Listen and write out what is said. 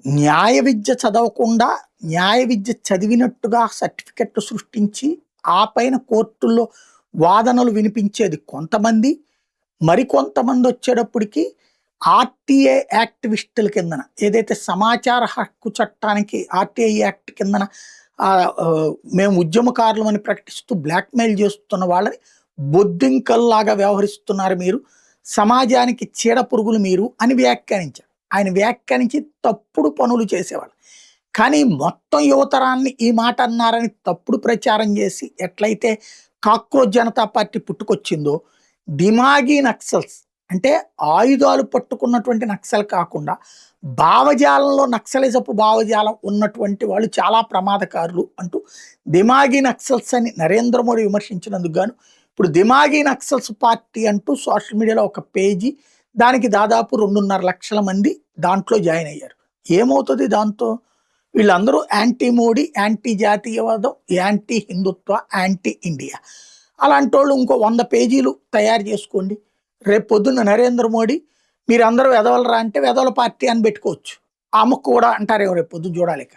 న్యాయ విద్య చదవకుండా న్యాయ విద్య చదివినట్టుగా సర్టిఫికెట్లు సృష్టించి ఆ పైన కోర్టుల్లో వాదనలు వినిపించేది కొంతమంది. మరికొంతమంది వచ్చేటప్పటికి ఆర్టీఏ యాక్టివిస్టుల కిందన ఏదైతే సమాచార హక్కు చట్టానికి ఆర్టీఐ యాక్ట్ కిందన మేము ఉద్యమకారులం అని ప్రకటిస్తూ బ్లాక్మెయిల్ చేస్తున్న వాళ్ళని బొద్దింకల్లాగా వ్యవహరిస్తున్నారు మీరు, సమాజానికి చీడ పురుగులు మీరు అని వ్యాఖ్యానించారు. ఆయన వ్యాఖ్యానించి తప్పుడు పనులు చేసేవాళ్ళు. కానీ మొత్తం యువతరాన్ని ఈ మాట అన్నారని తప్పుడు ప్రచారం చేసి ఎట్లయితే కాక్రోచ్ జనతా పార్టీ పుట్టుకొచ్చిందో, దిమాగీ నక్సల్స్ అంటే ఆయుధాలు పట్టుకున్నటువంటి నక్సల్ కాకుండా భావజాలంలో నక్సలిజపు భావజాలం ఉన్నటువంటి వాళ్ళు చాలా ప్రమాదకారులు అంటూ దిమాగీ నక్సల్స్ అని నరేంద్ర మోడీ విమర్శించినందుకు గాను ఇప్పుడు దిమాగీ నక్సల్స్ పార్టీ అంటూ సోషల్ మీడియాలో ఒక పేజీ, దానికి దాదాపు 2.5 లక్షల మంది దాంట్లో జాయిన్ అయ్యారు. ఏమవుతుంది దాంతో? వీళ్ళందరూ యాంటీ మోడీ, యాంటీ జాతీయవాదం, యాంటీ హిందుత్వ, యాంటీ ఇండియా. అలాంటి వాళ్ళు ఇంకో 100 పేజీలు తయారు చేసుకోండి. రేపు పొద్దున్న నరేంద్ర మోడీ మీరందరూ వెదవలరా అంటే వెదవల పార్టీ అని పెట్టుకోవచ్చు. ఆమెకు కూడా అంటారేమో రేపు పొద్దున్న చూడాలిక.